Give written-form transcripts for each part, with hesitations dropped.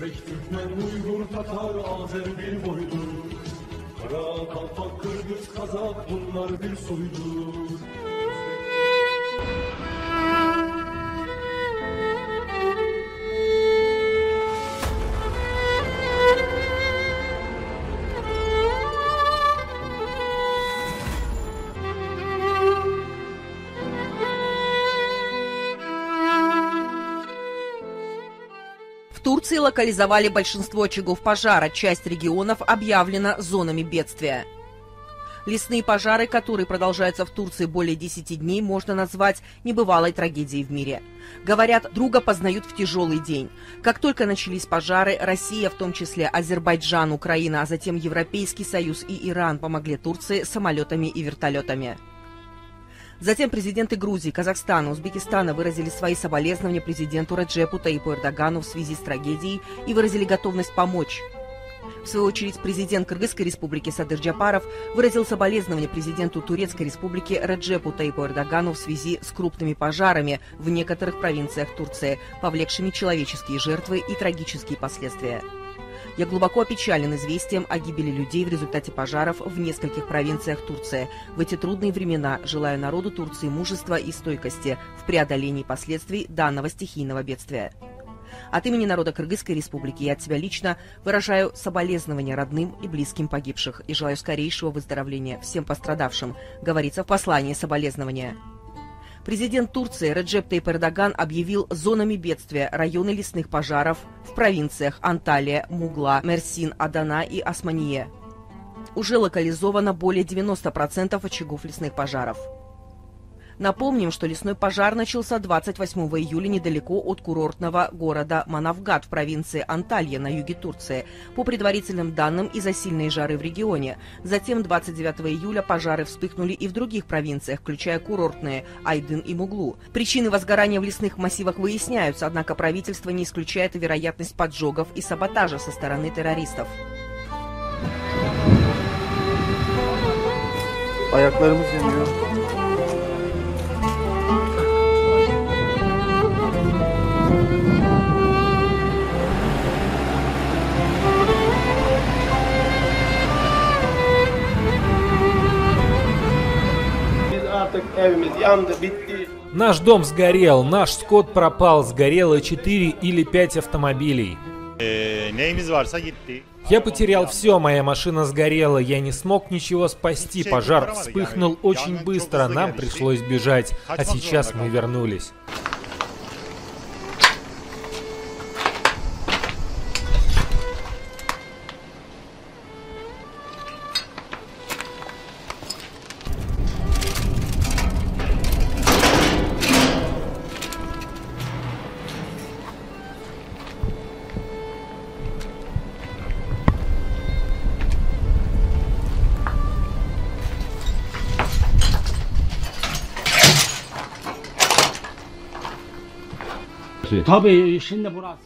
Özbek, Türkmen, Uygur, Tatar, Azer bir boydur. Kara, Kalpak, Kırgız, Kazak bunlar bir soydur. В Турции локализовали большинство очагов пожара, часть регионов объявлена зонами бедствия. Лесные пожары, которые продолжаются в Турции более 10 дней, можно назвать небывалой трагедией в мире. Говорят, друга познают в тяжелый день. Как только начались пожары, Россия, в том числе Азербайджан, Украина, а затем Европейский Союз и Иран помогли Турции самолетами и вертолетами. Затем президенты Грузии, Казахстана, Узбекистана выразили свои соболезнования президенту Реджепу Таипу Эрдогану в связи с трагедией и выразили готовность помочь. В свою очередь, президент Кыргызской республики Садыр Джапаров выразил соболезнования президенту Турецкой республики Реджепу Таипу Эрдогану в связи с крупными пожарами в некоторых провинциях Турции, повлекшими человеческие жертвы и трагические последствия. Я глубоко опечален известием о гибели людей в результате пожаров в нескольких провинциях Турции. В эти трудные времена желаю народу Турции мужества и стойкости в преодолении последствий данного стихийного бедствия. От имени народа Кыргызской республики я от себя лично выражаю соболезнования родным и близким погибших и желаю скорейшего выздоровления всем пострадавшим, говорится в послании соболезнования. Президент Турции Реджеп Таип Эрдоган объявил зонами бедствия районы лесных пожаров в провинциях Анталия, Мугла, Мерсин, Адана и Османие. Уже локализовано более 90% очагов лесных пожаров. Напомним, что лесной пожар начался 28 июля недалеко от курортного города Манавгат в провинции Анталья на юге Турции, по предварительным данным из-за сильной жары в регионе. Затем 29 июля пожары вспыхнули и в других провинциях, включая курортные Айдын и Муглу. Причины возгорания в лесных массивах выясняются, однако правительство не исключает вероятность поджогов и саботажа со стороны террористов. Ayaklarımız yanıyor. Наш дом сгорел, наш скот пропал, сгорело 4 или 5 автомобилей. Я потерял все, моя машина сгорела, я не смог ничего спасти, пожар вспыхнул очень быстро, нам пришлось бежать, а сейчас мы вернулись.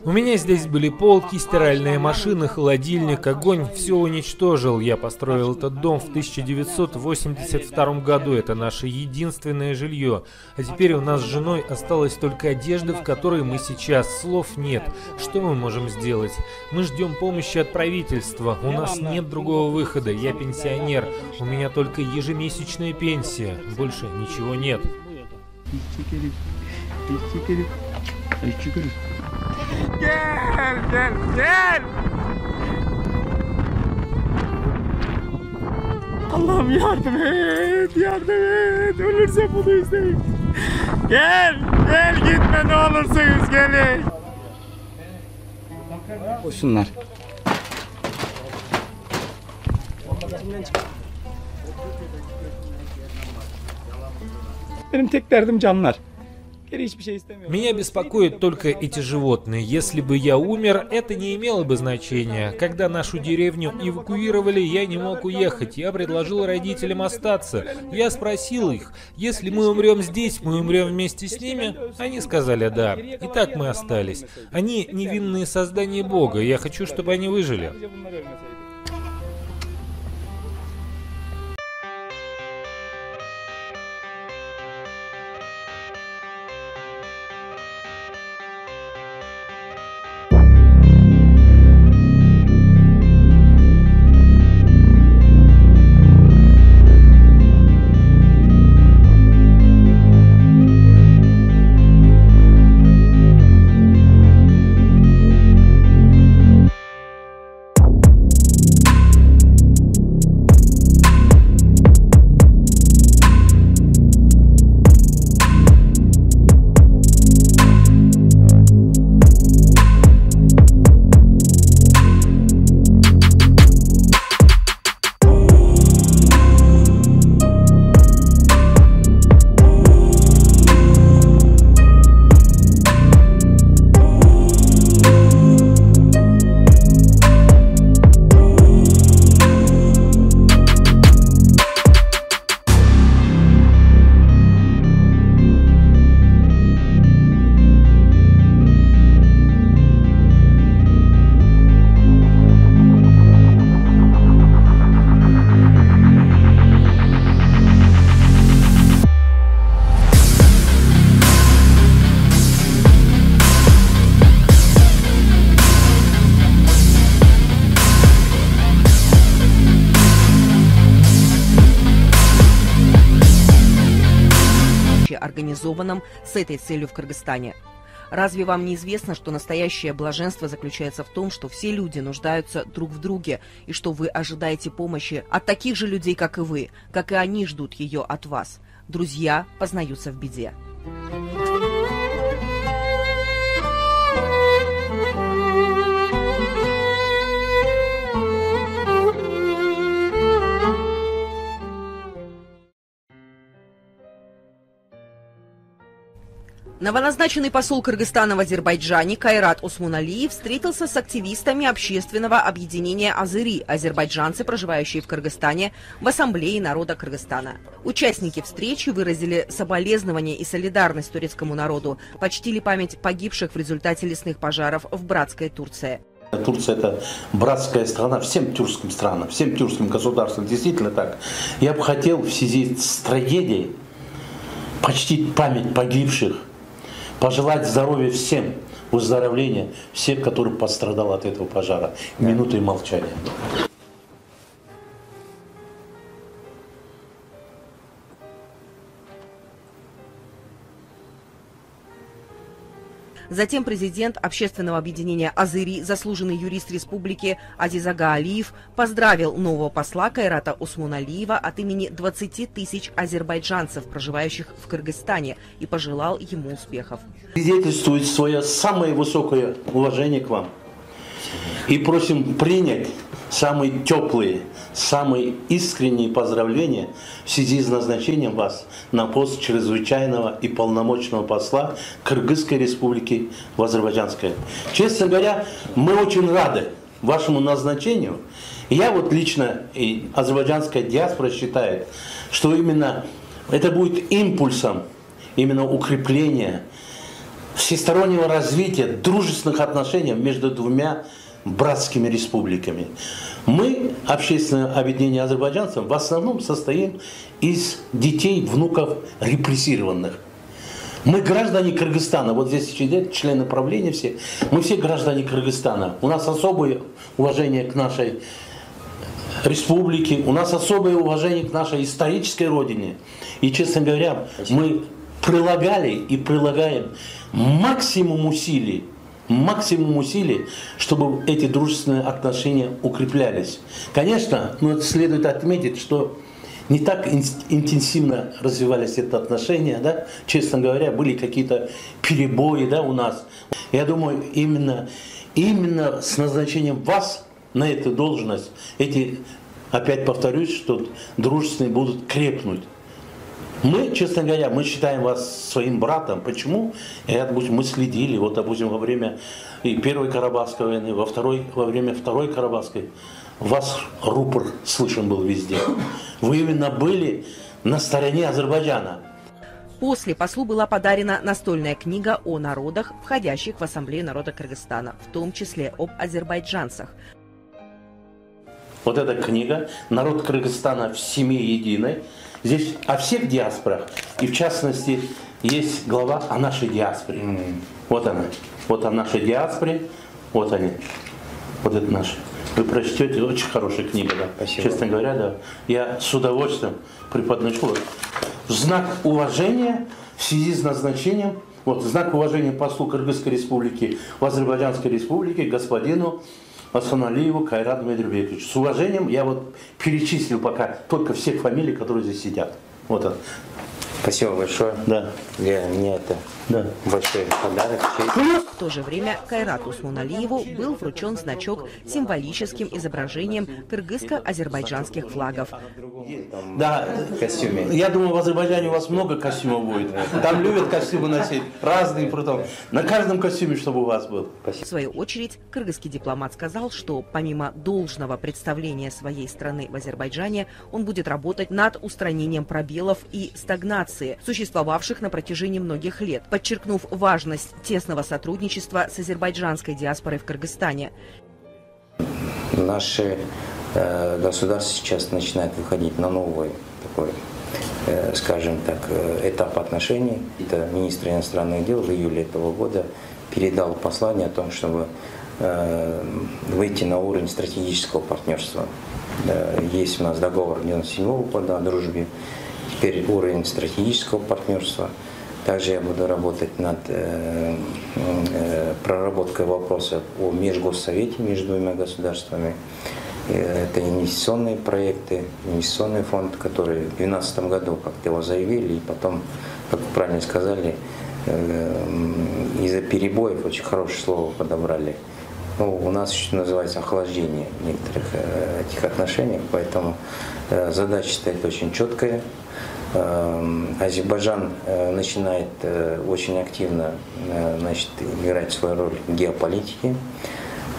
У меня здесь были полки, стиральная машина, холодильник, огонь все уничтожил. Я построил этот дом в 1982 году, это наше единственное жилье. А теперь у нас с женой осталась только одежда, в которой мы сейчас. Слов нет. Что мы можем сделать? Мы ждем помощи от правительства. У нас нет другого выхода. Я пенсионер. У меня только ежемесячная пенсия. Больше ничего нет. Gel. Allah'ım yardım et. Ölürsem bunu izleyin. Gel gitme ne olursunuz gelin. Koşsunlar. Benim tek derdim canlar. Меня беспокоят только эти животные. Если бы я умер, это не имело бы значения. Когда нашу деревню эвакуировали, я не мог уехать. Я предложил родителям остаться. Я спросил их, если мы умрем здесь, мы умрем вместе с ними? Они сказали да. И так мы остались. Они невинные создания Бога. Я хочу, чтобы они выжили. организованном с этой целью в Кыргызстане. Разве вам не известно, что настоящее блаженство заключается в том, что все люди нуждаются друг в друге, и что вы ожидаете помощи от таких же людей, как и вы, как и они ждут ее от вас? Друзья познаются в беде. Новоназначенный посол Кыргызстана в Азербайджане Кайрат Осмоналиев встретился с активистами общественного объединения «Азыри», азербайджанцы, проживающие в Кыргызстане, в Ассамблее народа Кыргызстана. Участники встречи выразили соболезнования и солидарность турецкому народу, почтили память погибших в результате лесных пожаров в братской Турции. Турция — это братская страна всем тюркским странам, всем тюркским государствам. Действительно так. Я бы хотел в связи с трагедией почтить память погибших, пожелать здоровья всем, выздоровления всех, которые пострадали от этого пожара. Минутой молчания. Затем президент общественного объединения «Азыри», заслуженный юрист республики Азиз Ага Алиев, поздравил нового посла Кайрата Осмоналиева от имени 20 тысяч азербайджанцев, проживающих в Кыргызстане, и пожелал ему успехов. Свидетельствует свое самое высокое уважение к вам. И просим принять самые теплые, самые искренние поздравления в связи с назначением вас на пост чрезвычайного и полномочного посла Кыргызской республики в Азербайджанской. Честно говоря, мы очень рады вашему назначению. Я вот лично и азербайджанская диаспора считает, что именно это будет импульсом именно укрепления всестороннего развития дружественных отношений между двумя братскими республиками. Мы, общественное объединение азербайджанцев, в основном состоим из детей, внуков репрессированных. Мы граждане Кыргызстана, вот здесь сидят члены правления все, мы все граждане Кыргызстана. У нас особое уважение к нашей республике, у нас особое уважение к нашей исторической родине. И, честно говоря, мы прилагали и прилагаем максимум усилий, чтобы эти дружественные отношения укреплялись. Конечно, но следует отметить, что не так интенсивно развивались эти отношения, да? Честно говоря, были какие-то перебои, да, у нас. Я думаю, именно с назначением вас на эту должность, опять повторюсь, что дружественные будут крепнуть. Мы, честно говоря, мы считаем вас своим братом. Почему? Мы следили, вот, допустим, во время и Первой Карабахской войны, во время Второй Карабахской, вас рупор слышен был везде. Вы именно были на стороне Азербайджана. После послу была подарена настольная книга о народах, входящих в Ассамблею народа Кыргызстана, в том числе об азербайджанцах. Вот эта книга «Народ Кыргызстана в семье единой». Здесь о всех диаспорах, и в частности есть глава о нашей диаспоре. Вот она. Вот о нашей диаспоре. Вот они. Вот это наш. Вы прочтете, очень хорошая книга, да. Спасибо. Честно говоря, да. Я с удовольствием преподношу. В знак уважения в связи с назначением, вот в знак уважения послу Кыргызской республики в Азербайджанской республике господину Осмоналиеву Кайрату Медербековичу. С уважением я вот перечислил пока только всех фамилий, которые здесь сидят. Вот он. Спасибо большое. Да. Для меня это большой подарок. В то же время Кайрату Осмоналиеву был вручен значок с символическим изображением кыргызско-азербайджанских флагов. Да, Костюме. Я думаю, в Азербайджане у вас много костюмов будет. Там любят костюмы носить, разные притом. На каждом костюме, чтобы у вас был. В свою очередь, кыргызский дипломат сказал, что помимо должного представления своей страны в Азербайджане, он будет работать над устранением пробелов и стагнации, существовавших на протяжении многих лет, подчеркнув важность тесного сотрудничества с азербайджанской диаспорой в Кыргызстане. Наше государство сейчас начинает выходить на новый такой, скажем так, этап отношений. Это министр иностранных дел в июле этого года передал послание о том, чтобы выйти на уровень стратегического партнерства. Есть у нас договор 1997 года о дружбе, теперь уровень стратегического партнерства. Также я буду работать над проработкой вопроса о межгоссовете между двумя государствами. Это инвестиционные проекты, инвестиционный фонд, который в 2012 году как-то его заявили, и потом, как вы правильно сказали, из-за перебоев, очень хорошее слово подобрали. Ну, у нас еще называется охлаждение некоторых этих отношений, поэтому задача стоит очень четкая. Азербайджан начинает очень активно играть свою роль в геополитике.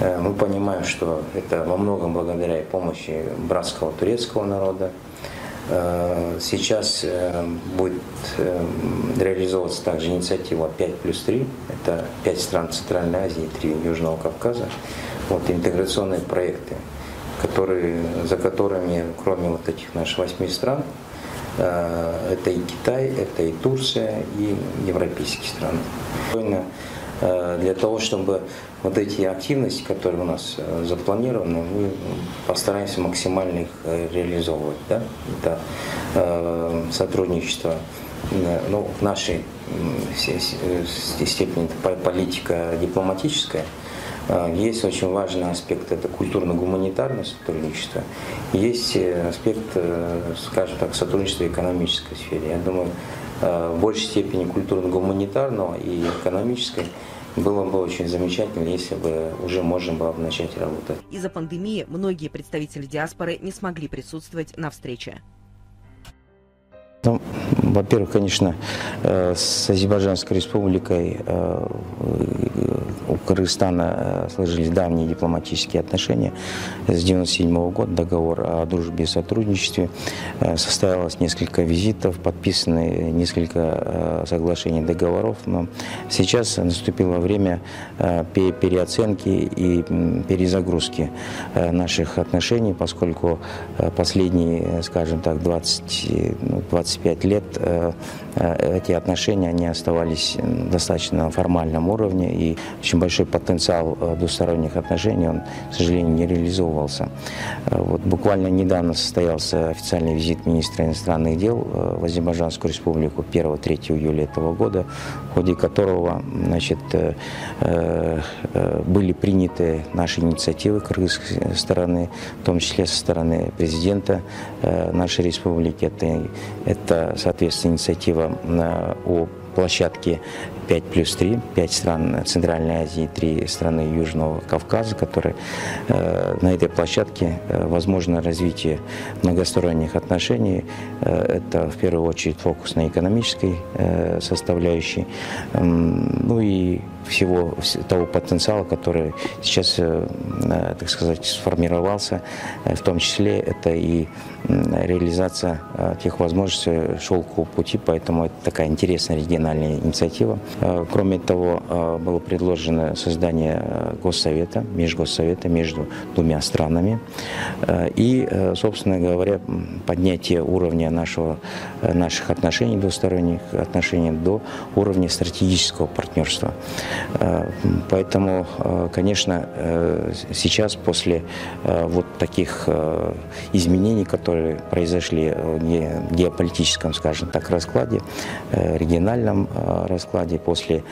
Мы понимаем, что это во многом благодаря помощи братского турецкого народа. Сейчас будет реализовываться также инициатива 5+3. Это 5 стран Центральной Азии и 3 Южного Кавказа. Вот интеграционные проекты, за которыми, кроме вот этих наших 8 стран, это и Китай, это и Турция, и европейские страны. Для того, чтобы вот эти активности, которые у нас запланированы, мы постараемся максимально их реализовывать. Да? Это сотрудничество, ну, в нашей степени политика дипломатическая. Есть очень важный аспект, это культурно-гуманитарное сотрудничество. Есть аспект, скажем так, сотрудничества в экономической сфере. Я думаю, в большей степени культурно-гуманитарного и экономической было бы очень замечательно, если бы уже можно было бы начать работать. Из-за пандемии многие представители диаспоры не смогли присутствовать на встрече. Ну, во-первых, конечно, с Азербайджанской республикой у Кыргызстана сложились давние дипломатические отношения. С 1997 года договор о дружбе и сотрудничестве. Состоялось несколько визитов, подписаны несколько соглашений, договоров. Но сейчас наступило время переоценки и перезагрузки наших отношений, поскольку последние, скажем так, 25 лет эти отношения они оставались достаточно на формальном уровне, и очень большой потенциал двусторонних отношений, он, к сожалению, не реализовывался. Вот буквально недавно состоялся официальный визит министра иностранных дел в Азербайджанскую республику 1-3 июля этого года, в ходе которого, значит, были приняты наши инициативы кыргызской стороны, в том числе со стороны президента нашей республики. Это, соответственно, инициатива о площадке 5+3, 5 стран Центральной Азии, 3 страны Южного Кавказа, которые на этой площадке возможно развитие многосторонних отношений. Это в первую очередь фокус на экономической составляющей, ну и всего того потенциала, который сейчас, так сказать, сформировался, в том числе это и реализация тех возможностей шелкового пути, поэтому это такая интересная региональная инициатива. Кроме того, было предложено создание госсовета, межгоссовета между двумя странами и, собственно говоря, поднятие уровня наших отношений, двусторонних отношений до уровня стратегического партнерства. Поэтому, конечно, сейчас после вот таких изменений, которые произошли в геополитическом, скажем так, раскладе, региональном раскладе, после,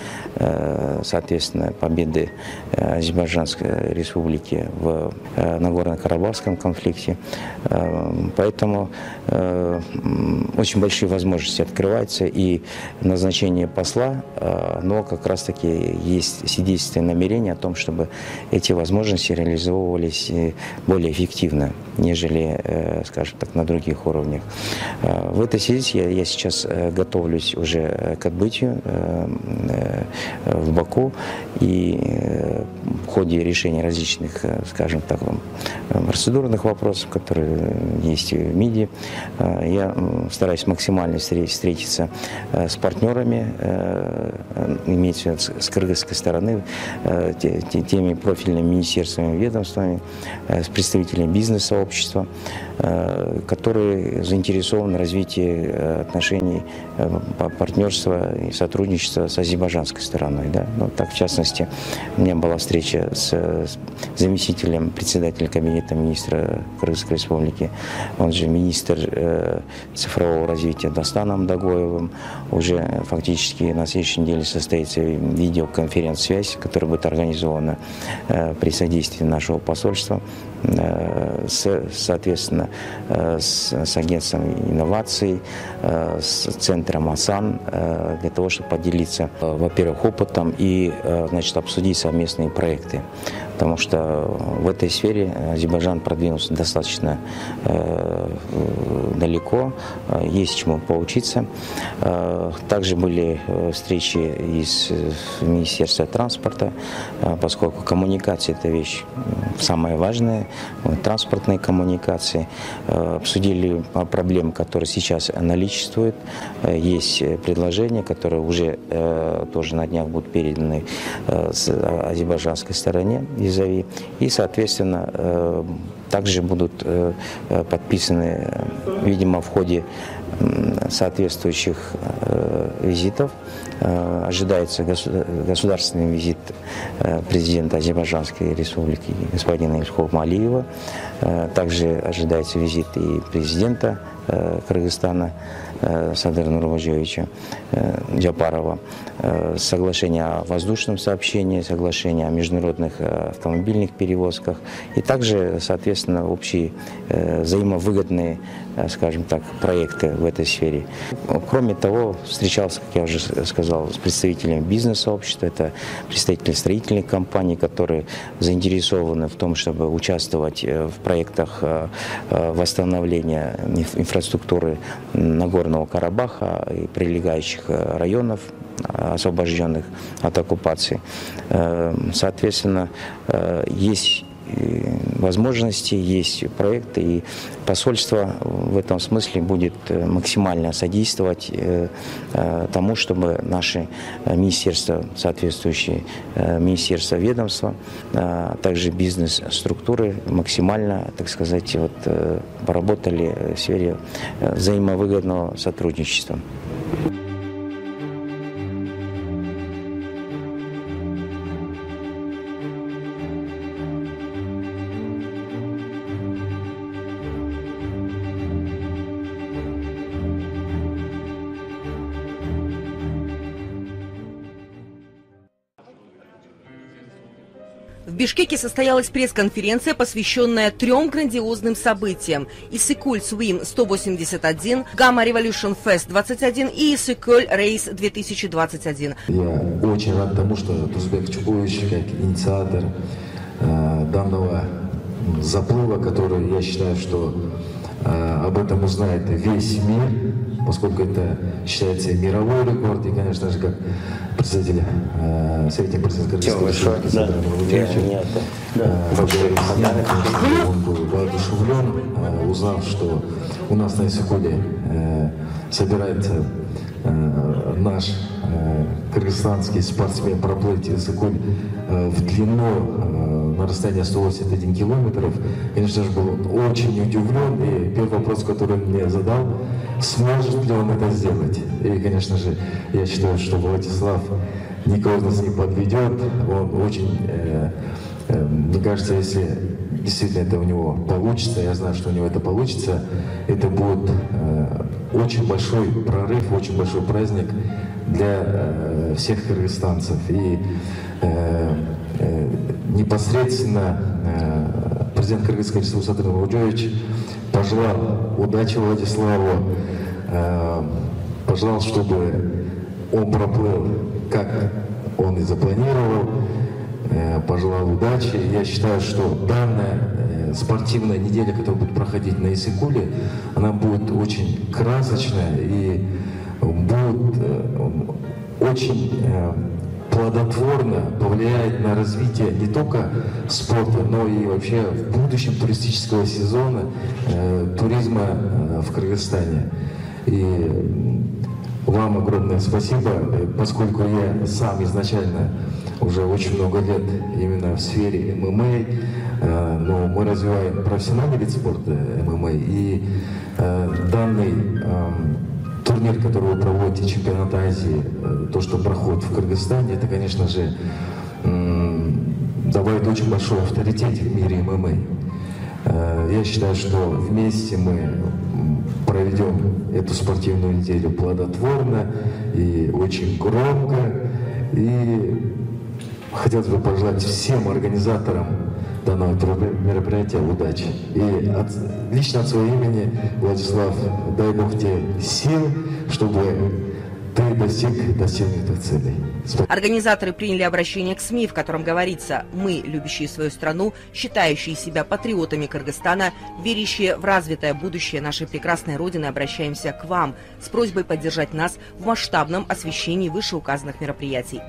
соответственно, победы Азербайджанской республики в Нагорно-Карабахском конфликте. Поэтому очень большие возможности открываются, и назначение посла, но как раз-таки есть свидетельственное намерение о том, чтобы эти возможности реализовывались более эффективно, нежели, скажем так, на других уровнях. В этой связи я сейчас готовлюсь уже к отбытию в Баку, и в ходе решения различных, скажем так, процедурных вопросов, которые есть в МИДе, я стараюсь максимально встретиться с партнерами, имеется в виду с кыргызской стороны, теми профильными министерствами, ведомствами, с представителями бизнес-сообщества, которые заинтересованы в развитии отношений партнерства и сотрудничества с азербайджанской стороной. Да? Ну, так, в частности, у меня была встреча с заместителем председателя кабинета министра Кыргызской республики, он же министр цифрового развития Дастаном Дагоевым. Уже фактически на следующей неделе состоится видеоконференц-связь, которая будет организована при содействии нашего посольства, соответственно, с агентством инноваций, с центром АСАН, для того, чтобы поделиться, во-первых, опытом и, значит, обсудить совместные проекты. Потому что в этой сфере Азербайджан продвинулся достаточно далеко, есть чему поучиться. Также были встречи из Министерства транспорта, поскольку коммуникация – это вещь самая важная, транспортные коммуникации. Обсудили проблемы, которые сейчас наличествуют. Есть предложения, которые уже тоже на днях будут переданы с азербайджанской стороне визави. И, соответственно, также будут подписаны, видимо, в ходе соответствующих визитов. Ожидается государственный визит президента Азербайджанской республики господина Ильхома Алиева. Также ожидается визит и президента Кыргызстана Садыра Нурмужевича Джапарова. Соглашение о воздушном сообщении, соглашение о международных автомобильных перевозках и также, соответственно, общие взаимовыгодные, скажем так, проекты в этой сфере. Кроме того, встречался, как я уже сказал, с представителями бизнес-сообщества, это представители строительных компаний, которые заинтересованы в том, чтобы участвовать в проектах восстановления инфраструктуры Нагорного Карабаха и прилегающих районов, освобожденных от оккупации. Соответственно, есть возможности, есть проекты, и посольство в этом смысле будет максимально содействовать тому, чтобы наши министерства, соответствующие министерства, ведомства, а также бизнес-структуры максимально, так сказать, вот, поработали в сфере взаимовыгодного сотрудничества. В Бишкеке состоялась пресс-конференция, посвященная 3 грандиозным событиям: Иссыкуль Swim 181, Gamma Revolution Fest 21 и Иссыкуль Race 2021. Я очень рад тому, что Турсбек Чукулович, как инициатор данного заплыва, который, я считаю, что об этом узнает весь мир, поскольку это считается мировой рекорд, и, конечно же, как председатель Советник президента Кыргызстана, он был воодушевлен, узнав, что у нас на Иссыкуле собирается наш кыргызстанский спортсмен проплыть Иссыкуль в длину на расстоянии 181 километров. Конечно же, был очень удивлен, и первый вопрос, который он мне задал: сможет ли он это сделать? И, конечно же, я считаю, что Владислав никого из нас не подведет. Он очень, мне кажется, если действительно это у него получится, я знаю, что у него это получится, это будет очень большой прорыв, очень большой праздник для всех кыргызстанцев. И непосредственно президент Кыргызской республики Садыр Нурмужевич пожелал удачи Владиславу, пожелал, чтобы он проплыл, как он и запланировал, пожелал удачи. Я считаю, что данная спортивная неделя, которая будет проходить на Иссыкуле, она будет очень красочная и будет очень плодотворно повлияет на развитие не только спорта, но и вообще в будущем туристического сезона туризма в Кыргызстане. И вам огромное спасибо, поскольку я сам изначально уже очень много лет именно в сфере ММА, но мы развиваем профессиональный вид спорта ММА, и данный турнир, который вы проводите, чемпионат Азии, то, что проходит в Кыргызстане, это, конечно же, добавит очень большой авторитет в мире ММА. Я считаю, что вместе мы проведем эту спортивную неделю плодотворно и очень громко. И хотелось бы пожелать всем организаторам данного мероприятия удачи. И лично от своего имени, Владислав, дай Бог тебе сил, чтобы ты достиг этих целей. Организаторы приняли обращение к СМИ, в котором говорится: «Мы, любящие свою страну, считающие себя патриотами Кыргызстана, верящие в развитое будущее нашей прекрасной Родины, обращаемся к вам с просьбой поддержать нас в масштабном освещении вышеуказанных мероприятий».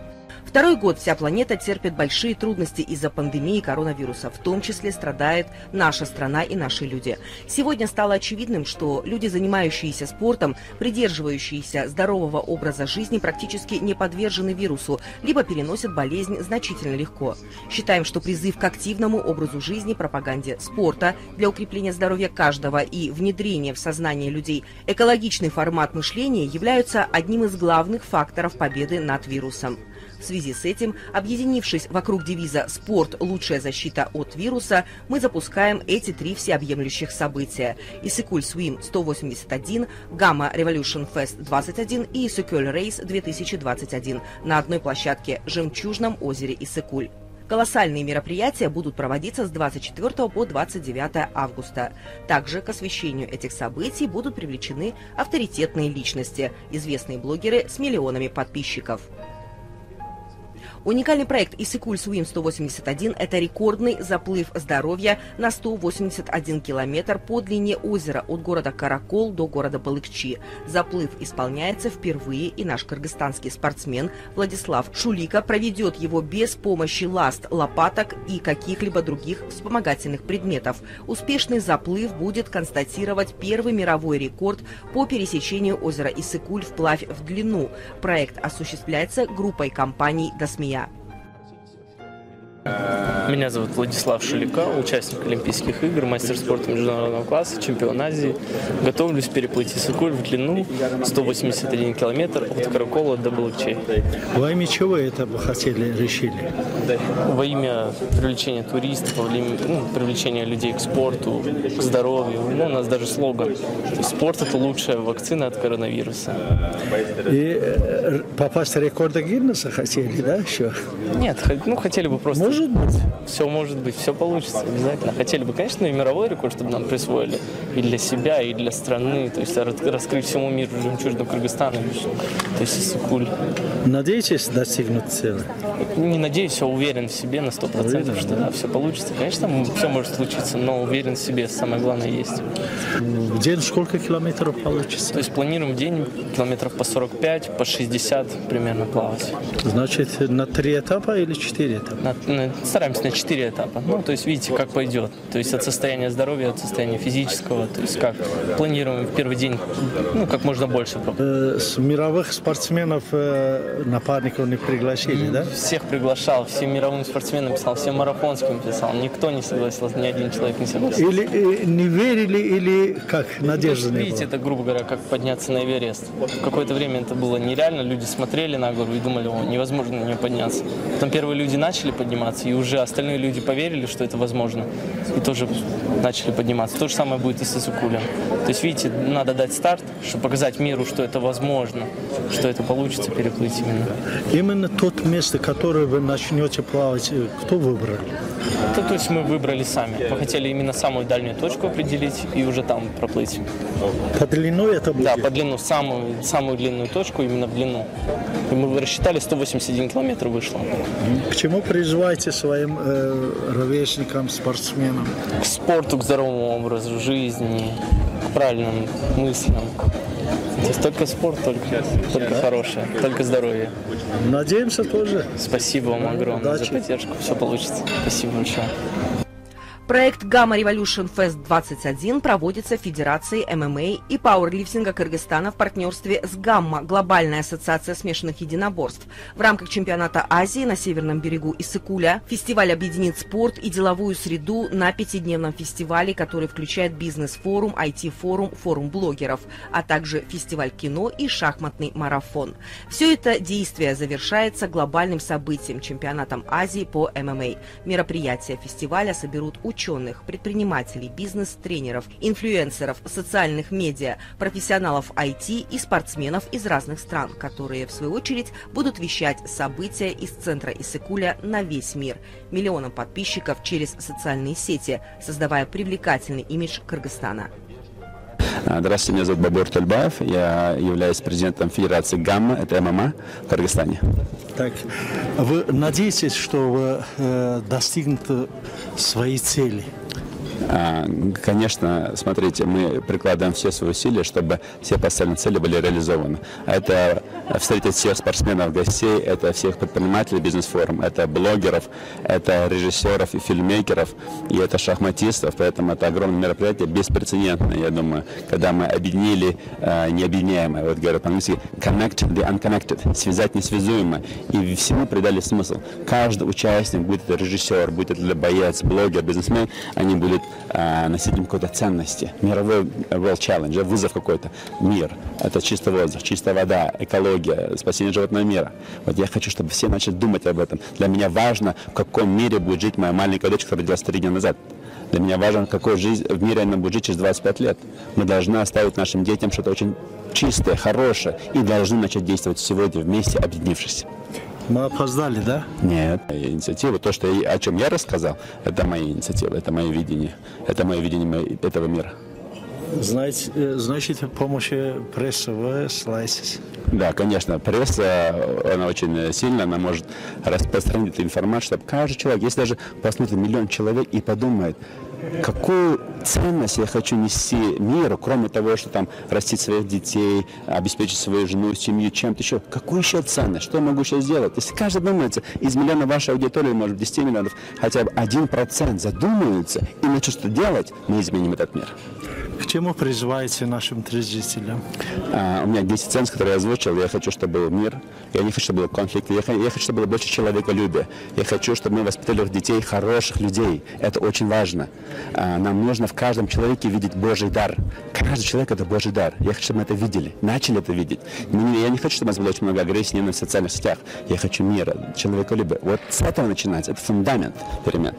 Второй год вся планета терпит большие трудности из-за пандемии коронавируса. В том числе страдает наша страна и наши люди. Сегодня стало очевидным, что люди, занимающиеся спортом, придерживающиеся здорового образа жизни, практически не подвержены вирусу, либо переносят болезнь значительно легко. Считаем, что призыв к активному образу жизни, пропаганде спорта для укрепления здоровья каждого и внедрения в сознание людей экологичный формат мышления являются одним из главных факторов победы над вирусом. В связи с этим, объединившись вокруг девиза «Спорт – лучшая защита от вируса», мы запускаем эти три всеобъемлющих события – Иссык-Куль Swim 181, Gamma Revolution Fest 21 и Иссык-Куль Race 2021 на одной площадке – Жемчужном озере Иссык-Куль. Колоссальные мероприятия будут проводиться с 24 по 29 августа. Также к освещению этих событий будут привлечены авторитетные личности, известные блогеры с миллионами подписчиков. Уникальный проект Иссык-Куль Swim 181 – это рекордный заплыв здоровья на 181 километр по длине озера от города Каракол до города Балыкчи. Заплыв исполняется впервые, и наш кыргызстанский спортсмен Владислав Шулика проведет его без помощи ласт, лопаток и каких-либо других вспомогательных предметов. Успешный заплыв будет констатировать первый мировой рекорд по пересечению озера Иссык-Куль вплавь в длину. Проект осуществляется группой компаний «Досмия». Меня зовут Владислав Шулика, участник Олимпийских игр, мастер спорта международного класса, чемпион Азии. Готовлюсь переплыть Иссык-Куль в длину 181 километр от Каракола до Балыкчи. Во имя чего это вы решили? Во имя привлечения туристов, привлечения людей к спорту, к здоровью. У нас даже слоган: спорт – это лучшая вакцина от коронавируса. И попасть в рекорды Гиннесса хотели, да, еще? Нет, хотели бы просто... Может быть. Все может быть, все получится, обязательно. Хотели бы, конечно, и мировой рекорд, чтобы нам присвоили и для себя, и для страны, то есть раскрыть всему миру жемчужину Кыргызстана, то есть Иссык-Куль. Надеетесь достигнуть цели? Не надеюсь, а уверен в себе на 100%, что да, все получится. Конечно, все может случиться, но уверен в себе, самое главное есть. В день сколько километров получится? То есть планируем в день километров по 45, по 60 примерно плавать. Значит, на 3 этапа или 4 этапа? Стараемся на 4 этапа. То есть видите, как пойдет. То есть от состояния здоровья, от состояния физического. То есть как планируем в первый день, как можно больше. С мировых спортсменов напарников не пригласили, да? Всех приглашал, всем мировым спортсменам писал, всем марафонским писал. Никто не согласился, ни один человек не согласился. Или не верили, или как, надежды не было? Видите, это, грубо говоря, как подняться на Эверест. В какое-то время это было нереально, люди смотрели на гору и думали: невозможно на нее подняться. Потом первые люди начали подниматься, и уже остальные люди поверили, что это возможно, и тоже начали подниматься. То же самое будет и с Иссык-Кулем. То есть, видите, надо дать старт, чтобы показать миру, что это возможно, что это получится переплыть именно. Именно тот место, которое вы начнете плавать, кто выбрал? То есть мы выбрали сами. Мы хотели именно самую дальнюю точку определить и уже там проплыть. По длину это будет? Да, по длину, самую длинную точку, именно в длину. И мы рассчитали, 181 километр вышло. К чему призываете своим ровесникам, спортсменам? К спорту, к здоровому образу жизни, к правильным мыслям. То есть только спорт, только хорошее, только здоровье. Надеемся тоже. Спасибо вам огромное за поддержку. Все получится. Спасибо большое. Проект Gamma Revolution Fest 21 проводится Федерацией ММА и пауэрлифтинга Кыргызстана в партнерстве с Gamma, глобальная ассоциация смешанных единоборств. В рамках чемпионата Азии на Северном берегу Иссыкуля фестиваль объединит спорт и деловую среду на 5-дневном фестивале, который включает бизнес-форум, IT-форум, форум блогеров, а также фестиваль кино и шахматный марафон. Все это действие завершается глобальным событием – чемпионатом Азии по ММА. Мероприятия фестиваля соберут ученых, предпринимателей, бизнес-тренеров, инфлюенсеров, социальных медиа, профессионалов IT и спортсменов из разных стран, которые, в свою очередь, будут вещать события из центра Иссыкуля на весь мир, миллионам подписчиков через социальные сети, создавая привлекательный имидж Кыргызстана. Здравствуйте, меня зовут Бабур Тольбаев, я являюсь президентом Федерации Gamma, это ММА в Кыргызстане. Так, вы надеетесь, что вы достигнете своей цели? Конечно, смотрите, мы прикладываем все свои усилия, чтобы все поставленные цели были реализованы. Это встретить всех спортсменов, гостей, это всех предпринимателей бизнес-форум, это блогеров, это режиссеров и фильммейкеров, и это шахматистов. Поэтому это огромное мероприятие, беспрецедентное, я думаю, когда мы объединили необъединяемое, вот говорят по-английски connect the unconnected, связать несвязуемое, и всему придали смысл. Каждый участник, будь это режиссер, будь это боец, блогер, бизнесмен, они будут носителем какой-то ценности. Мировой World Challenge, вызов какой-то. Мир. Это чистый воздух, чистая вода, экология, спасение животного мира. Вот я хочу, чтобы все начали думать об этом. Для меня важно, в каком мире будет жить моя маленькая дочка, которая родилась 3 дня назад. Для меня важно, какой жизнь в мире она будет жить через 25 лет. Мы должны оставить нашим детям что-то очень чистое, хорошее, и должны начать действовать сегодня вместе, объединившись. Мы опоздали, да? Нет. Инициатива, то, о чем я рассказал, это мои инициативы, это мое видение этого мира. Знаете, значит, помощи прессы вы ссылаетесь? Да, конечно, пресса, она очень сильно, она может распространить эту информацию, чтобы каждый человек, если даже посмотрит 1 миллион человек и подумает, какую ценность я хочу нести миру, кроме того, что там растить своих детей, обеспечить свою жену, семью, чем-то еще. Какую еще ценность? Что я могу сейчас сделать? Если каждый думается, из миллиона вашей аудитории, может, 10 миллионов, хотя бы 1% задумывается и начнет что делать, мы изменим этот мир. К чему призываете нашим зрителям? У меня 10 ценностей, которые я озвучил. Я хочу, чтобы был мир. Я не хочу, чтобы был конфликт. Я хочу, чтобы было больше человеколюбия. Я хочу, чтобы мы воспитали детей хороших людей. Это очень важно. Нам нужно в каждом человеке видеть Божий дар. Каждый человек – это Божий дар. Я хочу, чтобы мы это видели. Начали это видеть. Я не хочу, чтобы у нас было очень много агрессии в социальных сетях. Я хочу мира, человеколюбия. Вот с этого начинается. Это фундамент перемен.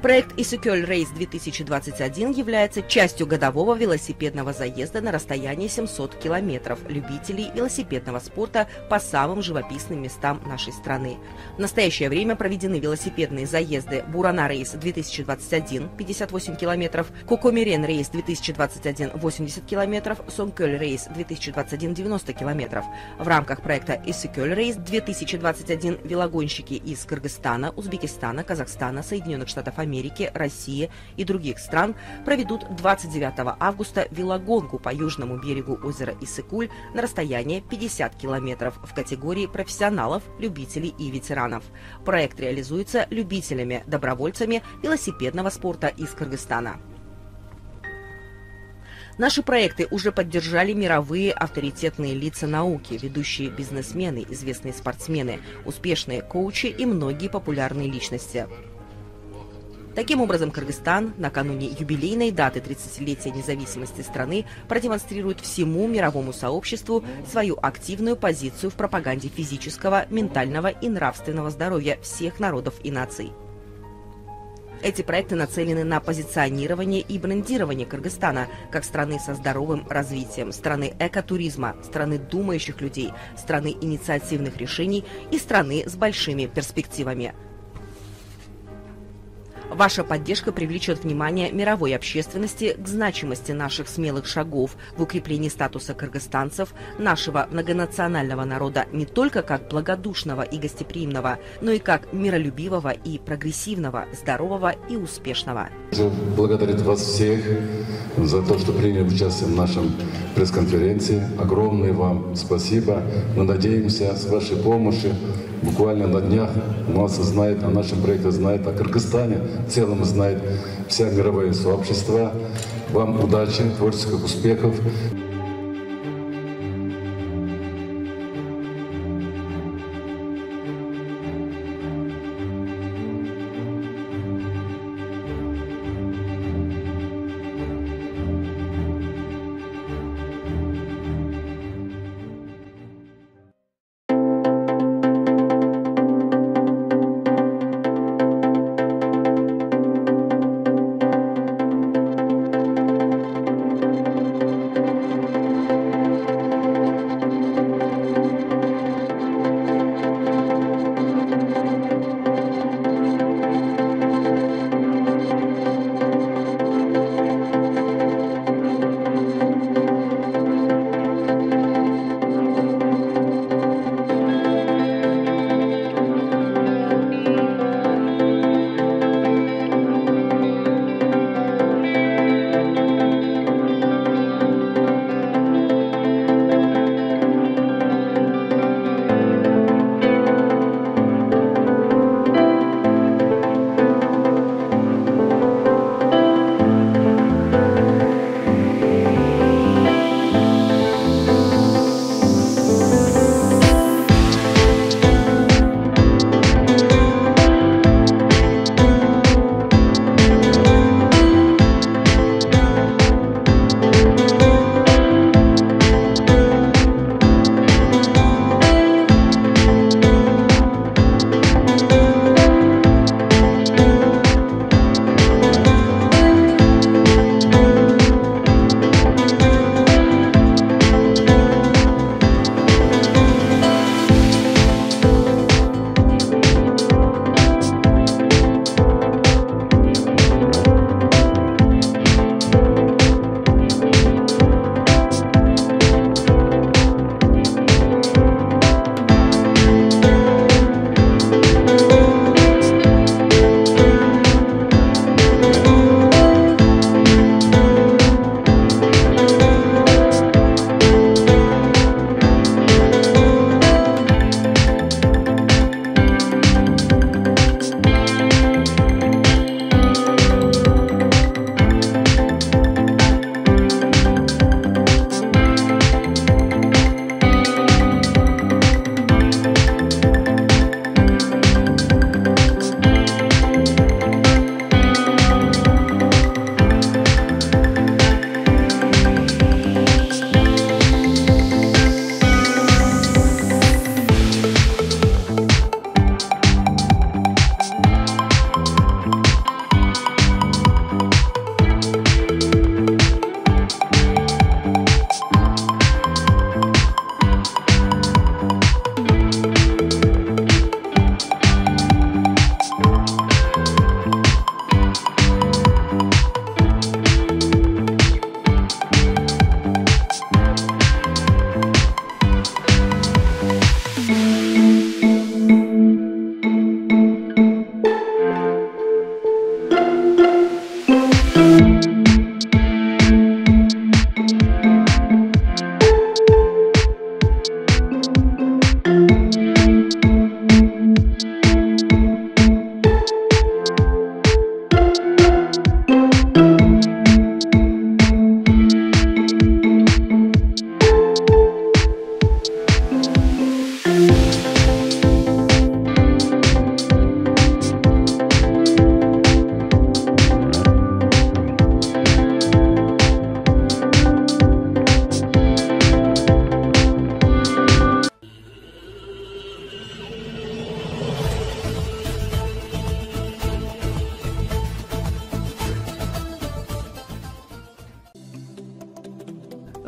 Проект Иссыкуль Рейс 2021 является частью годового велосипедного заезда на расстоянии 700 километров любителей велосипедного спорта по самым живописным местам нашей страны. В настоящее время проведены велосипедные заезды Бурана Рейс 2021 58 километров, Кокомирен Рейс 2021 80 километров, Сонгкуль Рейс 2021 90 километров. В рамках проекта Иссыкуль Рейс 2021 велогонщики из Кыргызстана, Узбекистана, Казахстана, Соединенных Штатов Америки, России и других стран проведут 29 августа велогонку по южному берегу озера Иссыкуль на расстоянии 50 километров в категории профессионалов, любителей и ветеранов. Проект реализуется любителями, добровольцами велосипедного спорта из Кыргызстана. Наши проекты уже поддержали мировые авторитетные лица науки, ведущие бизнесмены, известные спортсмены, успешные коучи и многие популярные личности. Таким образом, Кыргызстан накануне юбилейной даты 30-летия независимости страны продемонстрирует всему мировому сообществу свою активную позицию в пропаганде физического, ментального и нравственного здоровья всех народов и наций. Эти проекты нацелены на позиционирование и брендирование Кыргызстана как страны со здоровым развитием, страны экотуризма, страны думающих людей, страны инициативных решений и страны с большими перспективами. Ваша поддержка привлечет внимание мировой общественности к значимости наших смелых шагов в укреплении статуса кыргызстанцев, нашего многонационального народа не только как благодушного и гостеприимного, но и как миролюбивого и прогрессивного, здорового и успешного. Благодарю вас всех за то, что приняли участие в нашем пресс-конференции. Огромное вам спасибо. Мы надеемся с вашей помощью буквально на днях у нас знает, о нашем проекте знает, о Кыргызстане в целом знает вся мировое сообщество. Вам удачи, творческих успехов.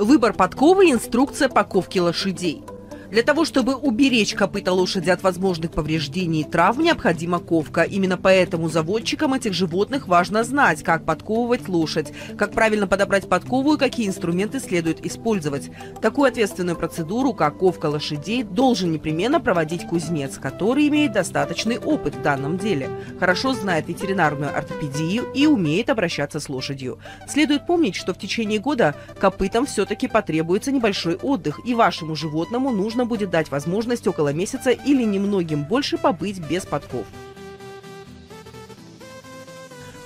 Выбор подковы и инструкция по ковке лошадей. Для того, чтобы уберечь копыта лошади от возможных повреждений и травм, необходима ковка. Именно поэтому заводчикам этих животных важно знать, как подковывать лошадь, как правильно подобрать подкову и какие инструменты следует использовать. Такую ответственную процедуру, как ковка лошадей, должен непременно проводить кузнец, который имеет достаточный опыт в данном деле, хорошо знает ветеринарную ортопедию и умеет обращаться с лошадью. Следует помнить, что в течение года копытам все-таки потребуется небольшой отдых, и вашему животному нужно можно будет дать возможность около месяца или немногим больше побыть без подков.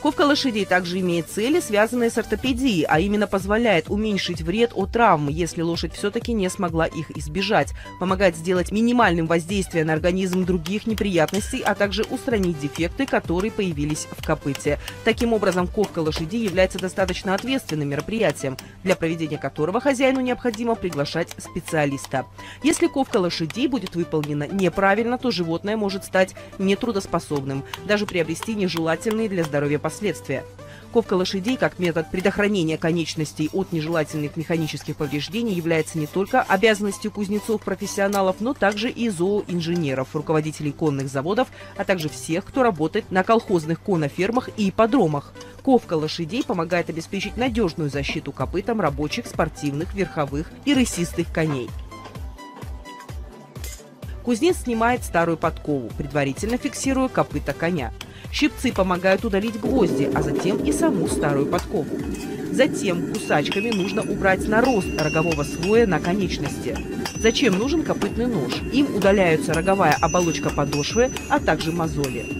Ковка лошадей также имеет цели, связанные с ортопедией, а именно позволяет уменьшить вред от травм, если лошадь все-таки не смогла их избежать, помогает сделать минимальным воздействие на организм других неприятностей, а также устранить дефекты, которые появились в копыте. Таким образом, ковка лошадей является достаточно ответственным мероприятием, для проведения которого хозяину необходимо приглашать специалиста. Если ковка лошадей будет выполнена неправильно, то животное может стать нетрудоспособным, даже приобрести нежелательные для здоровья последствия. Ковка лошадей как метод предохранения конечностей от нежелательных механических повреждений является не только обязанностью кузнецов-профессионалов, но также и зооинженеров, руководителей конных заводов, а также всех, кто работает на колхозных конофермах и ипподромах. Ковка лошадей помогает обеспечить надежную защиту копытам рабочих, спортивных, верховых и рысистых коней. Кузнец снимает старую подкову, предварительно фиксируя копыта коня. Щипцы помогают удалить гвозди, а затем и саму старую подкову. Затем кусачками нужно убрать нарост рогового слоя на конечности. Зачем нужен копытный нож? Им удаляются роговая оболочка подошвы, а также мозоли.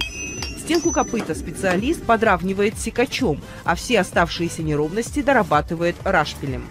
Стенку копыта специалист подравнивает секачом, а все оставшиеся неровности дорабатывает рашпилем.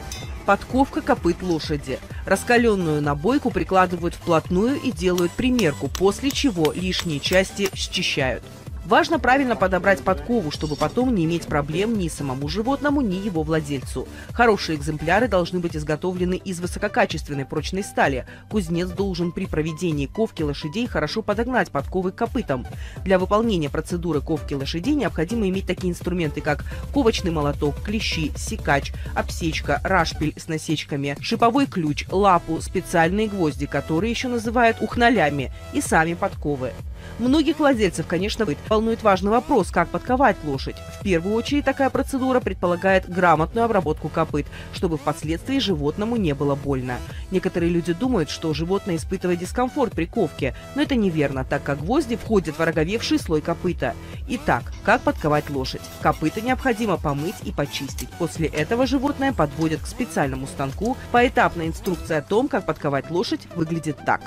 Подковка копыт лошади. Раскаленную набойку прикладывают вплотную и делают примерку, после чего лишние части счищают. Важно правильно подобрать подкову, чтобы потом не иметь проблем ни самому животному, ни его владельцу. Хорошие экземпляры должны быть изготовлены из высококачественной прочной стали. Кузнец должен при проведении ковки лошадей хорошо подогнать подковы к копытам. Для выполнения процедуры ковки лошадей необходимо иметь такие инструменты, как ковочный молоток, клещи, секач, обсечка, рашпиль с насечками, шиповой ключ, лапу, специальные гвозди, которые еще называют ухналями, и сами подковы. Многих владельцев, конечно, волнует важный вопрос, как подковать лошадь. В первую очередь такая процедура предполагает грамотную обработку копыт, чтобы впоследствии животному не было больно. Некоторые люди думают, что животное испытывает дискомфорт при ковке, но это неверно, так как гвозди входят в ороговевший слой копыта. Итак, как подковать лошадь? Копыта необходимо помыть и почистить. После этого животное подводят к специальному станку. Поэтапная инструкция о том, как подковать лошадь, выглядит так.